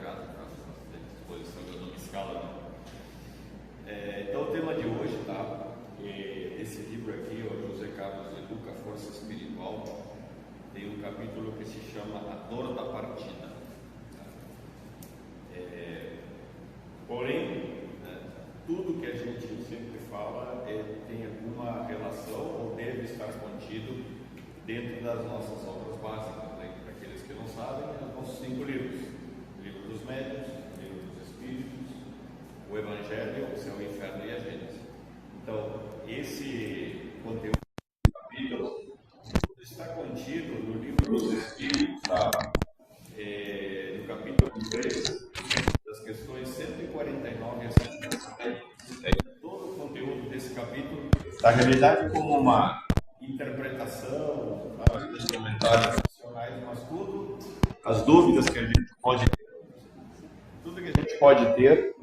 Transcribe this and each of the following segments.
casa, a disposição que eu não me escala, não. Então o tema de hoje, tá? Esse livro aqui, o José Carlos Educa Força Espiritual, tem um capítulo que se chama A Dor da Partida. Porém, tudo que a gente sempre fala tem alguma relação ou deve estar contido dentro das nossas obras básicas, né? Para aqueles que não sabem, os nossos 5 livros: o livro dos médiuns, o livro dos espíritos, o Evangelho, o Céu, o Inferno e a Gênese. Então, esse conteúdo do capítulo está contido no livro dos espíritos, tá? No capítulo 3, das questões 149 a 150. Todo o conteúdo desse capítulo está, na realidade, como uma interpretação, os comentários adicionais, mas tudo, as dúvidas que a gente pode ter,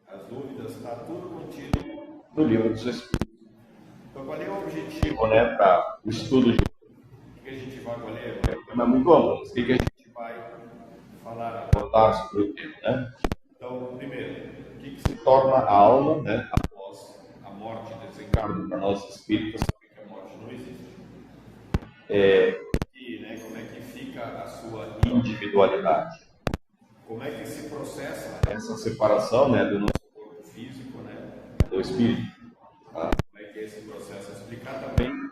as dúvidas, está tudo contido no livro dos Espíritos. Então, qual é o objetivo, né, para o estudo de o que a gente vai ler? É um tema muito amplo, mas o que a gente vai abordar sobre o tema, né? Então, primeiro, o que se torna a alma, né, após a morte e desencarno para nós espíritas? Sabe que a morte não existe. Como é que fica a sua individualidade? Como é que se processa essa separação, né, do nosso corpo físico, né, do espírito? Tá? Como é que é esse processo? Explicar também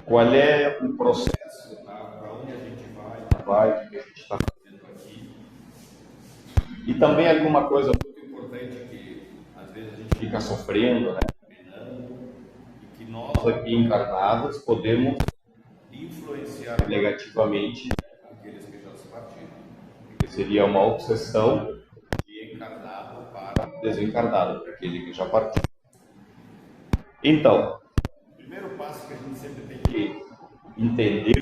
qual é o processo, tá? Para onde a gente vai, o que a gente está fazendo aqui. E também alguma coisa muito importante que às vezes a gente fica sofrendo, né, e que nós aqui encarnados podemos influenciar negativamente aqueles que já se partiram. Porque seria uma obsessão de encarnado para desencarnado, para aquele que já partiu. Então, o primeiro passo que a gente sempre tem que entender,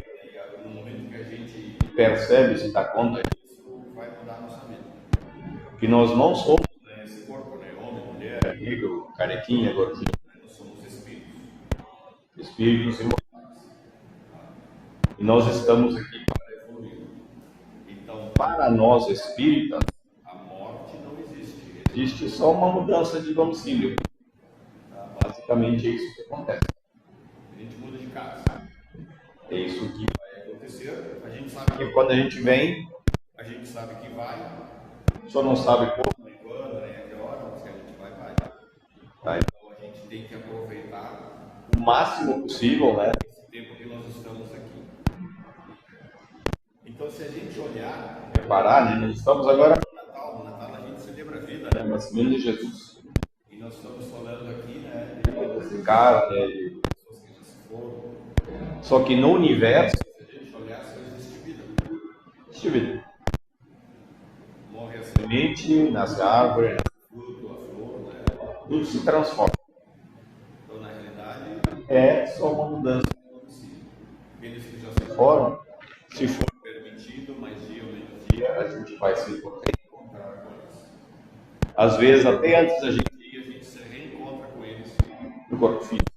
no momento que a gente percebe, se dá conta disso, vai mudar a nossa vida. Que nós não somos, né, esse corpo, né, homem, mulher, negro, carequinha, gordinho, né, nós somos espíritos. Espíritos imortais. E nós estamos aqui para evoluir. Então, para nós espíritas, a morte não existe. Existe só uma mudança de domicílio. Tá? Basicamente é isso que acontece. A gente muda de casa. É isso que vai acontecer. A gente sabe que quando a gente vem, a gente sabe que vai. Só não sabe como, nem quando, nem a que hora, mas que a gente vai. Tá? Então a gente tem que aproveitar o máximo possível, né, esse tempo que nós estamos aqui. Então, se a gente olhar, reparar, né, nós estamos agora no Natal. No Natal a gente celebra a vida, né, o nascimento de Jesus. E nós estamos falando aqui, né, de cara, né, de pessoas que já se foram. Só que no universo, se a gente olhar, só existe vida. Existe vida. Morre a semente, nasce a árvore, nasce o fruto, a flor, né? Tudo se transforma. Então, na realidade, é só uma mudança de domicílio. Aqueles que já se foram, se for permitido, mais dia ou menos dia, a gente vai se encontrar com eles. Às vezes, até antes da gente ir, a gente se reencontra com eles no corpo físico.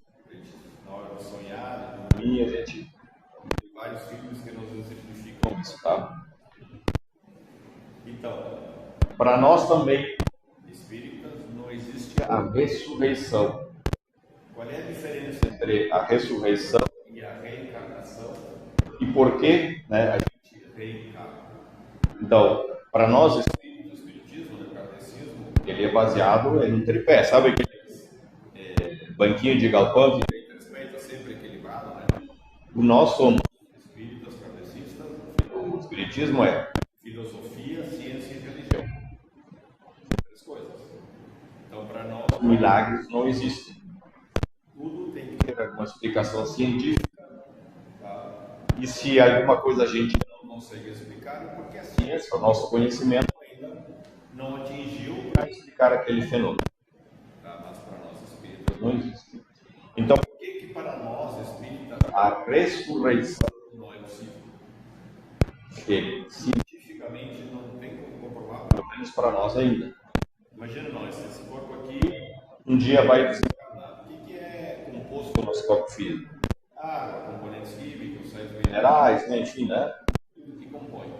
Na hora de sonhar, de dormir, a gente tem vários filmes que nos exemplificam isso, tá? Então, para nós também, espíritas, não existe a ressurreição. Qual é a diferença entre a ressurreição e a reencarnação? E por que, né, a gente reencarna? Então, para nós espíritos, o espiritismo, o kardecismo, ele é baseado em um tripé. Sabe aqueles banquinho de galpão que tem três peitos sempre equilibrado, né? Nós somos espíritas, kardecistas. O espiritismo é filosofia, ciência e religião. Três coisas. Então, para nós, milagres não existem. Tudo tem que ter alguma explicação científica. Tá? E se alguma coisa a gente não consegue explicar, é porque a ciência, o nosso conhecimento, ainda não atingiu para explicar aquele fenômeno. Tá? Mas para nós espíritas não existe. Então, por que para nós espíritas a ressurreição não é possível? Porque cientificamente não tem como comprovar, pelo menos para nós ainda. Imagina nós, esse corpo aqui um dia vai desencarnar. O que é composto no nosso corpo físico? Água, componentes químicos, sais minerais, né? Enfim, né? Tudo que compõe.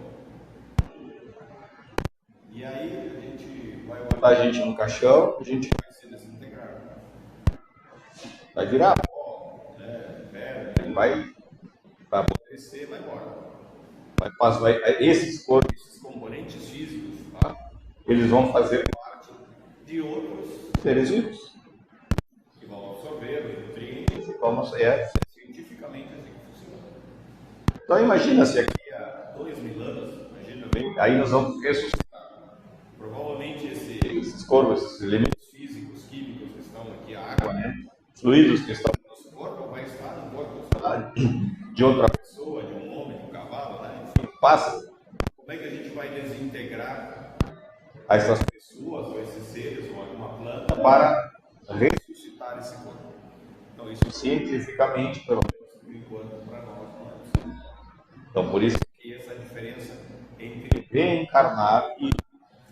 E aí a gente vai botar a gente no caixão, a gente vai se desintegrar. Vai virar pó, né? Verme, vai apodrecer, vai embora. Esses componentes físicos, tá? Eles vão fazer parte de outros seres vivos que vão absorver os nutrientes e vamos cientificamente assim que funciona. Então imagina se aqui a 2000 anos, imagina bem, aí nós vamos ressuscitar. Provavelmente esses corpos, esses elementos físicos, químicos que estão aqui, a água, né? Fluidos que estão no nosso corpo, vai estar no corpo de outra pessoa, de um homem, de um cavalo, né? Enfim, passa. Como é que a gente vai desintegrar essas pessoas, ou esses seres, ou alguma planta, para ressuscitar esse corpo? Então, isso cientificamente, pelo menos por enquanto, para nós não é possível. Então, por isso que essa diferença entre reencarnar e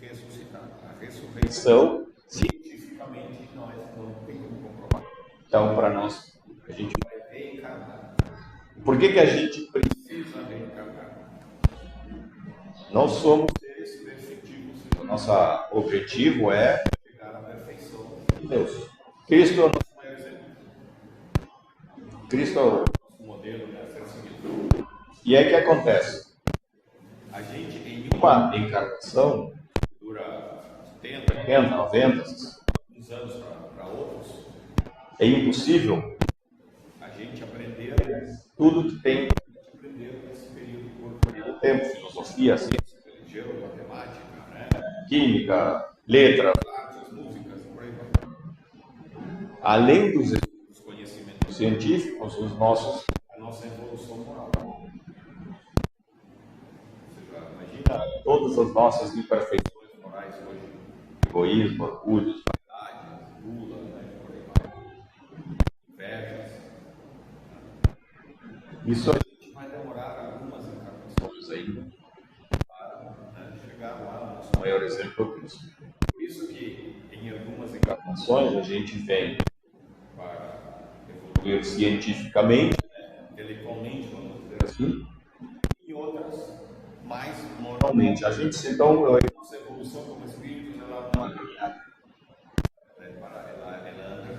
ressuscitar. A ressurreição, cientificamente, nós não tem como comprovar. Então, para nós, a gente vai reencarnar. Por que a gente precisa reencarnar? Nós somos seres perfeitivos. O nosso objetivo é chegar à perfeição de Deus. Cristo é o nosso maior exemplo. Cristo é o nosso modelo, né, a ser seguido. E aí o que acontece? A gente, em uma encarnação, dura 70, 80, 90, uns anos para outros, é impossível a gente aprender tudo que tem que aprender nesse período do tempo, filosofia, ciência, religião, matemática, né? Química, letras, artes, músicas, por aí vai. Além dos conhecimentos científicos, a nossa evolução moral. Ou seja, imagina todas as nossas imperfeições morais hoje: egoísmo, orgulho, vaidade, gula, né? Por aí vai. Invejas. Isso a gente vai demorar algumas encarnações ainda para chegar lá. Nosso maior exemplo é Cristo. Por isso que em algumas encarnações a gente vem para evoluir cientificamente, intelectualmente, vamos dizer assim, e outras mais moralmente. A gente, então, a nossa evolução como espíritos, ela não é caminhada. Ela anda.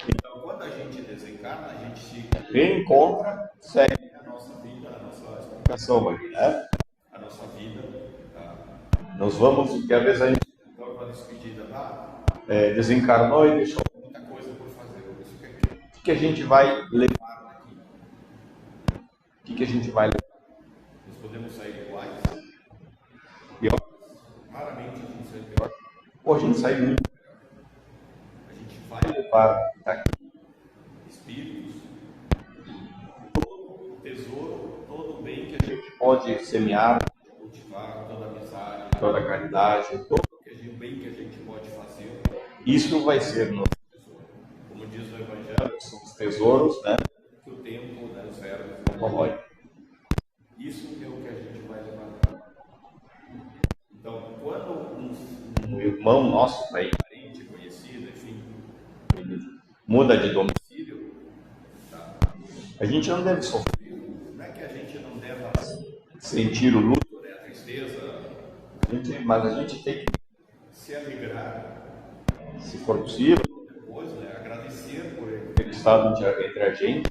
Então, quando a gente desencarna, a gente se reencontra, segue a nossa vida, a nossa explicação aqui, né? A nossa vida. Tá? Nós vamos, porque às vezes a gente então, com a despedida desencarnou e deixou muita coisa por fazer. O que a gente vai levar daqui? O que a gente vai levar? Nós podemos sair iguais, pior. Raramente a gente sai pior. Ou a gente sai muito melhor. A gente vai levar daqui espíritos, todo o tesouro, todo o bem que a gente pode semear, cultivar, toda a amizade, toda a caridade, todo o bem que a gente pode fazer. Isso vai ser nosso tesouro. Como diz no Evangelho, são os tesouros, né, que o tempo, né, os verbos não corrói. Isso é o que a gente vai levar. Então, quando um irmão nosso, parente, conhecido, enfim, ele muda de domicílio, tá? A gente não deve sofrer. Não é que a gente não deva sentir o luto, né, a tristeza, mas a gente tem que se alegrar, se for possível, depois, né, agradecer por ele estado entre a gente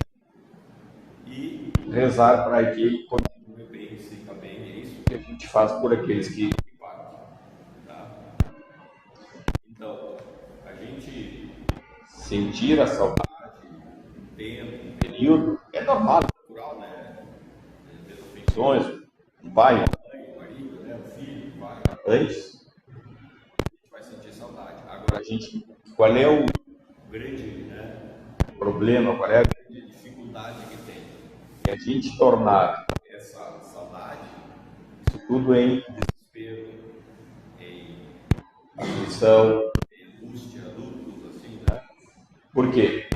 e rezar para que ele continue bem, siga bem. É isso que a gente faz por aqueles que partem. Tá? Então, a gente sentir a saudade, um tempo, um período, é normal, é natural, né? As afeições, um pai, uma mãe, um marido, né? Um filho, um pai, antes, a gente vai sentir saudade. Agora, qual é o grande, né, problema, qual é a grande dificuldade que tem? É a gente tornar essa saudade, isso tudo em desespero, em aflição, em angústia, lutos, assim, né? Por quê?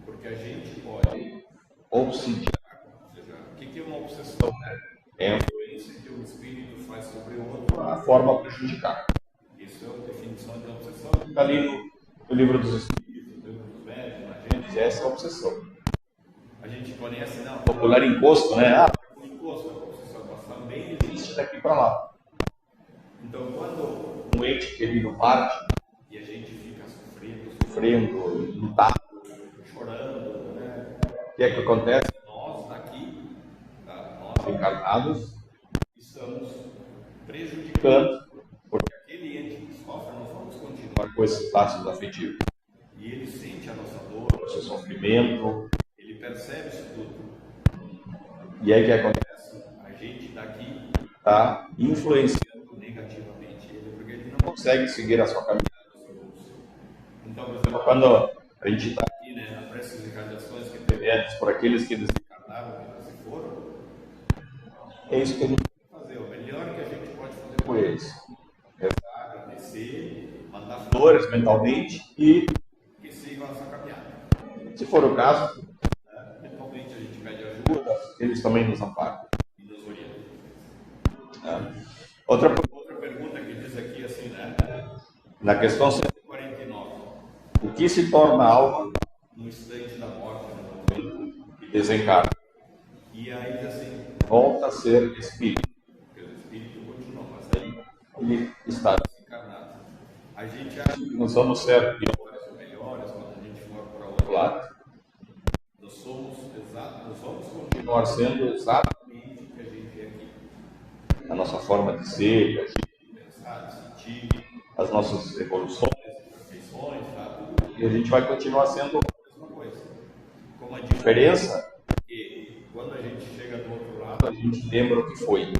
Porque a gente pode obsidiar, ou seja, o que é uma obsessão, né? É a influência que o espírito faz sobre o outro, a forma prejudicar. Isso é a definição de obsessão. Está ali no livro dos espíritos, no livro dos médios, na gente, essa é a obsessão. A gente conhece, não, popular encosto, né? O encosto é a obsessão, mas também existe daqui para lá. Então, quando um ente querido parte e a gente fica sofrendo, lutando, chorando, né? O que é que acontece? Nós daqui, nós encarnados, estamos prejudicando, porque aquele ente que sofre, nós vamos continuar com esses laços afetivos. E ele sente a nossa dor, o nosso sofrimento, ele percebe isso tudo. E aí o que acontece? A gente daqui está influenciando negativamente ele, porque ele não consegue seguir a sua caminhada. Então, por exemplo, quando a gente está aqui, né, nas preces e encarnações que pedimos por aqueles que desencarnaram, que se foram, é isso que a gente tem que fazer. O melhor que a gente pode fazer por eles. Rezar, agradecer, mandar flores mentalmente e que sigam a sua caminhada. Se for o caso, mentalmente a gente pede ajuda, eles também nos amparam e nos orientam. Outra pergunta que diz aqui assim, né? Na questão 149. O que se torna a alma no instante da morte, no momento que desencarna? E aí diz assim, volta a ser espírito. Porque o espírito continua, mas aí ele está desencarnado. A gente acha que nós vamos ser piores ou melhores quando a gente for para o outro lado. Nós vamos continuar sendo exatamente o que a gente é aqui. A nossa forma de ser, de agir, de pensar, de sentir, as nossas evoluções, perfeições, tá? E a gente vai continuar sendo a mesma coisa. Com a diferença que quando a gente chega do outro lado, a gente lembra o que foi.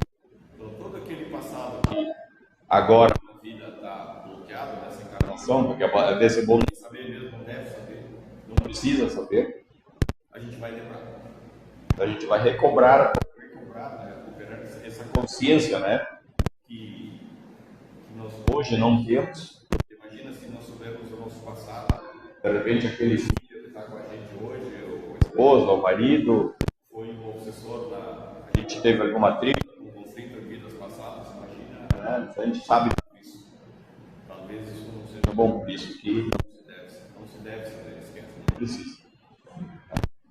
Então todo aquele passado que agora a vida está bloqueado nessa encarnação, porque às vezes é bom nem saber mesmo, não deve saber, não precisa saber, a gente vai lembrar. Então, a gente vai recobrar, né, recuperar essa consciência, né, que nós hoje não temos. Imagina se nós soubermos o nosso passado, de repente aquele filho que está com a gente hoje, ou a esposa, ou o marido, foi um obsessor a gente teve alguma treta, um conflito em vidas passadas, imagina, né? A gente sabe disso. Talvez isso não seja bom, por isso que não se deve saber, esquece, não precisa.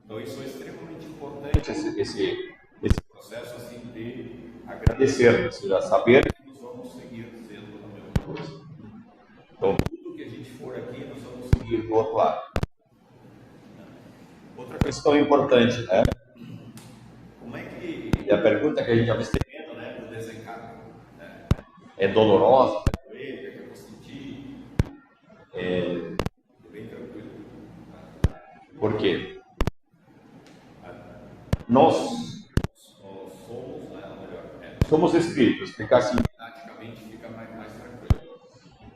Então isso é extremamente importante, esse processo assim de agradecer, ou seja, saber que nós vamos seguir sendo a mesma coisa. Então tudo que a gente for aqui, nós vamos seguir do outro lado. Outra questão importante, né? Como é que... E a pergunta que a gente já está vendo, né, do desencarne, né? É dolorosa? É doer? O que é que eu vou sentir? É bem tranquilo. Por quê? Nós somos, né, somos espíritos, ficar assim, didaticamente fica mais tranquilo.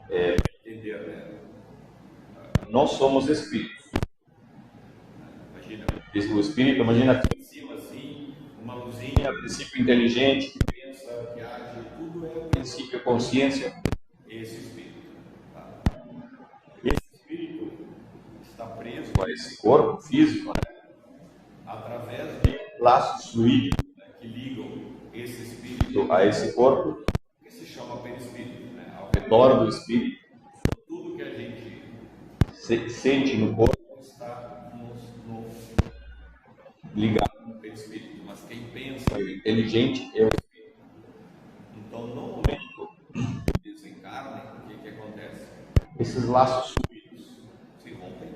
Entender, né? Nós somos espíritos. Imagina, o espírito, imagina aqui em cima, assim, uma luzinha, princípio inteligente, que pensa, que age, tudo é o princípio consciência. Esse espírito. Tá? Esse espírito está preso a esse corpo físico, né? Através de laços fluídicos, né, que ligam esse espírito a esse corpo, que se chama perispírito, né, ao redor do espírito. Tudo que a gente sente no corpo está ligado no perispírito, mas quem pensa inteligente é o espírito. Então, no momento que desencarnem, o que acontece? Esses laços fluídicos se rompem,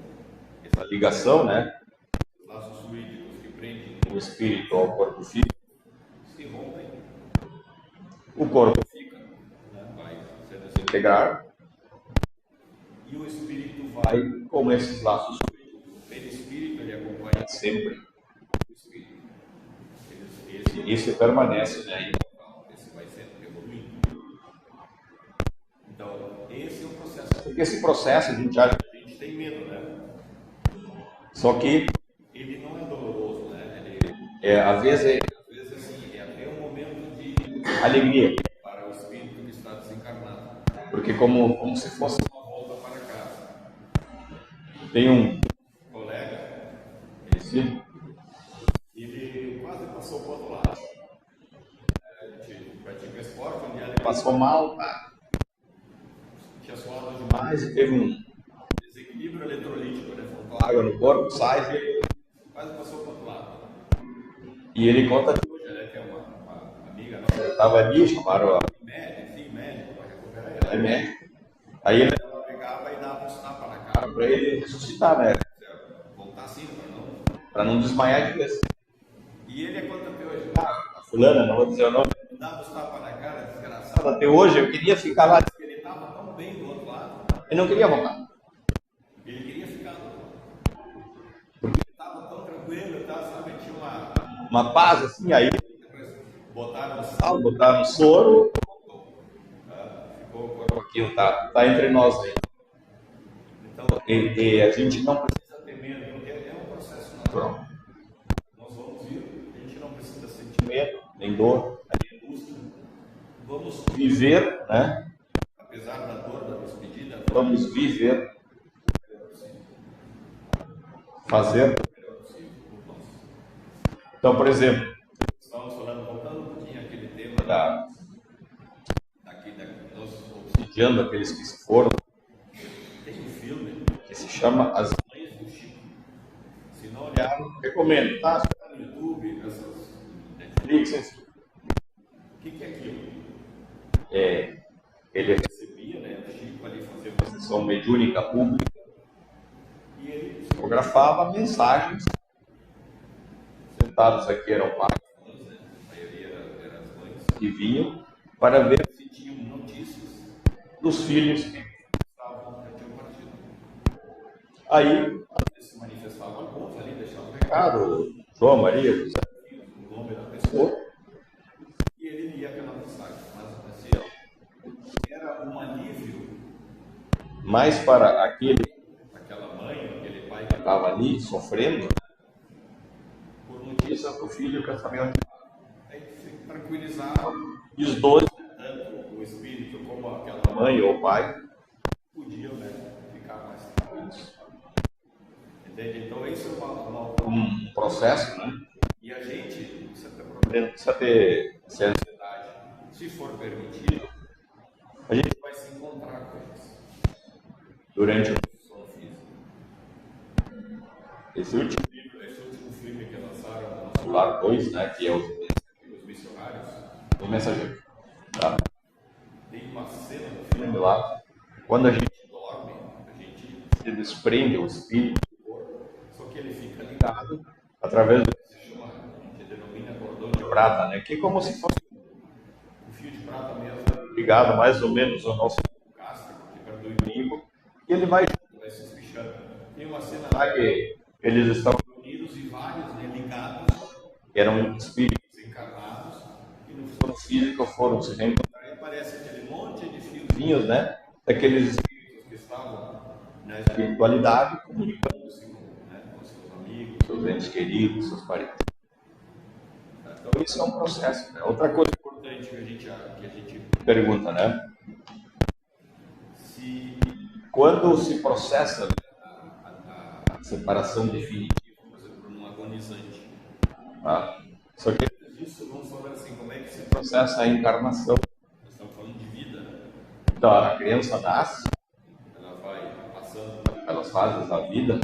essa ligação, né? Laços fluídicos que prendem o espírito ao corpo físico se rompem, o corpo fica, né, vai se desintegrar e o espírito vai com esses laços fluídicos. O perispírito ele acompanha sempre o espírito. Esse permanece, né? Esse vai sempre evoluindo. Então, esse é o processo. Porque esse processo a gente tem medo, né? Só que ele não é doloroso, né? Às vezes assim, é até um momento de alegria para o espírito que está desencarnado. Porque como se fosse uma volta para casa. Tem um colega, ele quase passou para o outro lado. A gente pratica esporte, um dia ele passou mal, tá? Tinha suado demais e teve um desequilíbrio eletrolítico, né? Faltou água no corpo, sai e ele quase passou para o outro lado. E ele conta que hoje, né, que é uma amiga nossa, estava ali, chamaram a médico, é médico. Aí ela pegava e dava uns tapas na cara para ele ressuscitar, né? Voltar assim, para não desmaiar de vez. E ele é quanto até hoje? A fulana, não vou dizer o nome, dava os tapas na cara, desgraçado. Até hoje eu queria ficar lá, porque ele estava tão bem do outro lado. Ele não queria voltar. Ele queria ficar do outro lado. Porque ele estava tão tranquilo, tá, sabe? Tinha uma paz assim, aí botaram sal, botaram soro. Ficou o corpo aqui, tá entre nós aí. Então, a gente não precisa ter medo, porque é um processo natural. Nós vamos vir, a gente não precisa sentir medo, nem dor, nem angústia. Vamos viver, né? Apesar da dor da despedida, vamos viver, fazer o melhor possível por nós. Então, por exemplo, estamos falando, voltando um pouquinho àquele tema nós obsidiando aqueles que se foram. Tem um filme que se chama As Mães do Chico. Se não olharam, recomendo, tá? Está no YouTube, nessas Netflix. O que é aquilo? Ele recebia, né, o Chico ali fazer uma sessão mediúnica pública e ele psicografava mensagens. Sentados aqui eram pais, né? A maioria eram as mães que vinham para ver se tinham notícias dos filhos que tinham partido. Aí se manifestavam alguns ali, deixavam o recado, João, Maria, José, o nome da pessoa, e ele lia aquela mensagem. Mas assim, era um alívio mais para aquela mãe, aquele pai que estava ali sofrendo por notícias do filho que sabia onde estava. Aí se tranquilizava e os dois, tanto o espírito como aquela mãe ou o pai, podiam, né, ficar mais tranquilos. Entende? Então isso é um processo, né? E a gente precisa ter ansiedade. Se for permitido, a gente vai se encontrar com eles durante a sono física. Esse último filme que lançaram, o Nosso Lar 2, né, que é os missionários, o mensageiro. Tá? Tem uma cena no filme lá, quando a gente dorme, a gente se desprende o espírito do corpo, só que ele fica ligado através do que se chama, a gente denomina cordão de prata, né, que é como se fosse um fio de prata mesmo, ligado mais ou menos ao nosso gástrico, que perto do umbigo, e ele vai se espichando. Tem uma cena lá que eles estão unidos e vários, né, ligados, eram espíritos encarnados, e no plano físico foram se reencontrar. Aí aparece aquele monte de fiozinhos, né, daqueles espíritos que estavam na espiritualidade, comunicando-se com seus amigos, seus entes queridos, seus parentes. Então isso é um processo, né? Outra coisa importante que a gente pergunta, né? Quando se processa a separação definitiva, por exemplo, num agonizante. Tá? Só que antes disso, vamos falar assim, como é que se processa a encarnação? Nós estamos falando de vida, né? Então, a criança nasce, ela vai passando pelas fases da vida,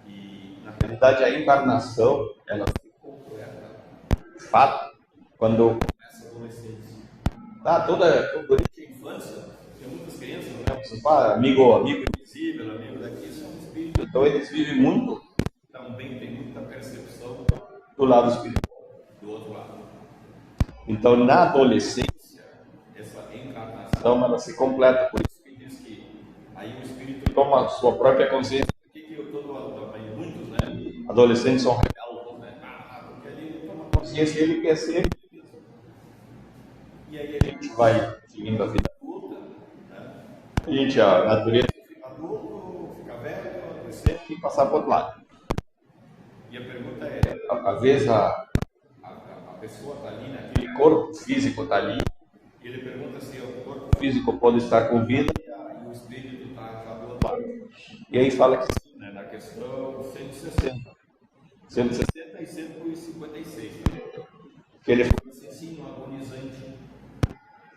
e na realidade a encarnação, ela se completa, de fato, quando começa a adolescência. Tá, durante a infância, tem muitas crianças, né? Você fala, amigo invisível, amigo daqui, são espíritos. Então eles vivem muito, também tem muita percepção do lado espiritual, do outro lado. Então na adolescência, essa encarnação, ela se completa, por isso que diz que aí o espírito toma a sua própria consciência. Por que eu estou também, muitos, né? Adolescentes são rebeldes, né? Porque ali ele toma consciência e ele quer ser ele mesmo. E aí a gente vai seguindo a vida adulta, né? A natureza fica adulto, fica velho, adoecer e passar para o outro lado. E a pergunta é, às vezes a pessoa está ali, naquele corpo físico está ali, e ele pergunta se o corpo físico pode estar com vida e o espírito está já do outro lado. E aí fala que sim, né? Na questão 160 e 156. Que ele fala assim, sim, um agonizante.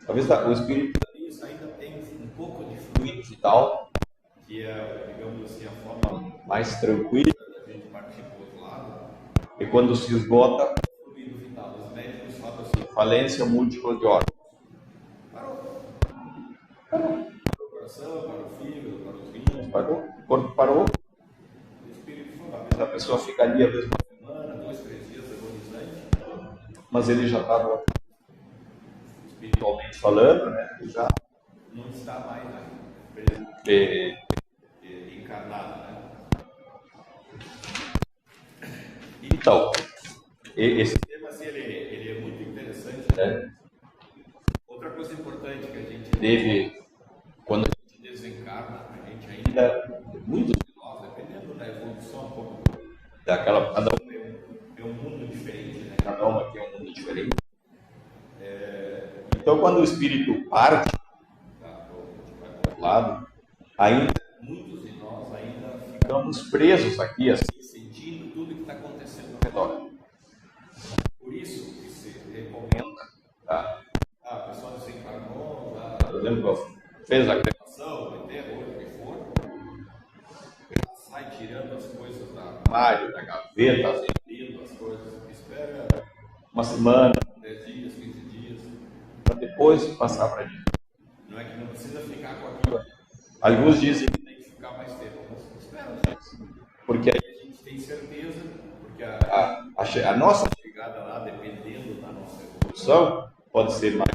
Talvez o espírito ainda tem um pouco de fluido vital, que é, digamos assim, a forma mais tranquila da gente partir para o outro lado. E quando se esgota o fluido vital, os médicos falam assim, falência múltipla de órgãos. Parou. o corpo parou, o espírito foi. A pessoa fica ali a mesma semana, 2, 3 dias agonizante, mas ele já estava espiritualmente falando, né? Ele já não está mais encarnado, né? Então, esse tema assim, ele é muito interessante, né? Outra coisa importante que a gente deve, quando a gente desencarna, a gente ainda, muitos de nós, dependendo da evolução um pouco daquela, cada um é um mundo diferente, né? Cada um aqui é um mundo diferente. Então, quando o espírito parte para o lado, ainda muitos de nós ainda ficamos presos aqui, assim, sentindo tudo que está acontecendo ao redor. Por isso que se recomenda, tá? A pessoa desencarnou, por exemplo, fez a cremação, o enterro, o que for, sai tirando as coisas da armário, da gaveta, vendendo as coisas, espera uma semana, 10 dias, 15 dias, para depois passar para gente. Não é que não precisa ficar com aquilo. Alguns dizem que tem que ficar mais tempo, mas espera, gente. Porque aí a gente tem certeza, porque a nossa chegada lá, dependendo da nossa evolução, pode ser mais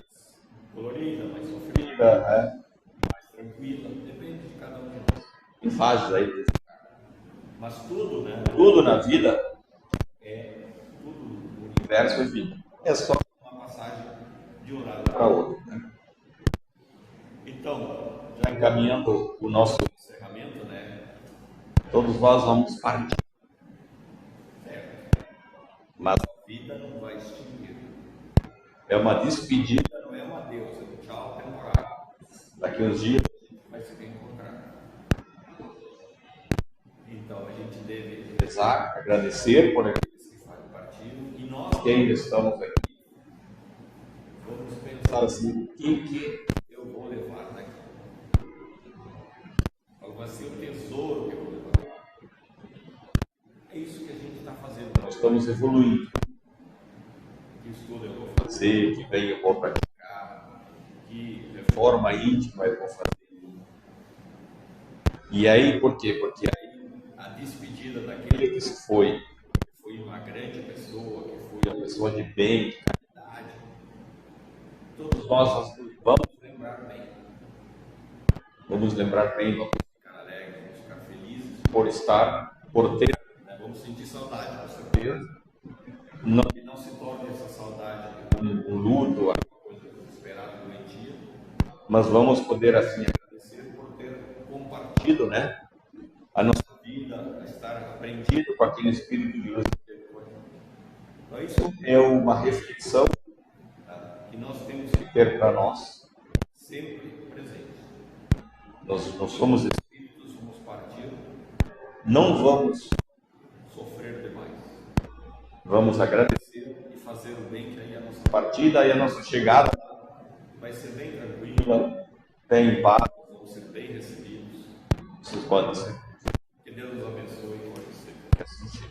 colorida, mais sofrida, né? Mais tranquila, depende de cada um de nós. Em fases aí desse cara. Mas tudo, né? Tudo na vida tudo no universo é vida. É só uma passagem de um lado para outro, né? Então, já encaminhando o nosso encerramento, né? Todos nós vamos partir. Certo? Mas a vida não vai extinguir. É uma despedida, não é um adeus, é um tchau temporário. Daqui uns dias a gente vai se reencontrar. Então a gente deve rezar, agradecer por aqueles que partiram e nós que ainda estamos aqui. Vamos pensar assim, o que eu vou levar daqui? Qual vai ser o tesouro que eu vou levar? É isso que a gente está fazendo. Nós estamos evoluindo. Que estudo eu vou fazer, que bem eu vou praticar, que reforma íntima eu vou fazer. E aí, por quê? Porque aí a despedida daquele que se foi, que foi uma grande pessoa, que foi uma pessoa de bem, de caridade, todos nós vamos lembrar bem. Vamos lembrar bem, vamos ficar alegres, vamos ficar felizes por estar, por ter, né? Vamos sentir saudade, com certeza. Que não se torne essa saudade um luto, alguma coisa desesperada, doentia, mas vamos poder assim agradecer por ter compartido, né, a nossa vida, a estar aprendido com aquele espírito de luz. Então isso é uma reflexão, tá, que nós temos que ter para nós sempre presente. Nós somos espíritos, vamos partir, não vamos sofrer demais. Vamos agradecer e fazer o bem, que aí a nossa partida e a nossa chegada vai ser bem tranquila, bem em paz, vamos ser bem recebidos. Vocês podem ser. Que Deus nos abençoe e pode ser. Que assim seja.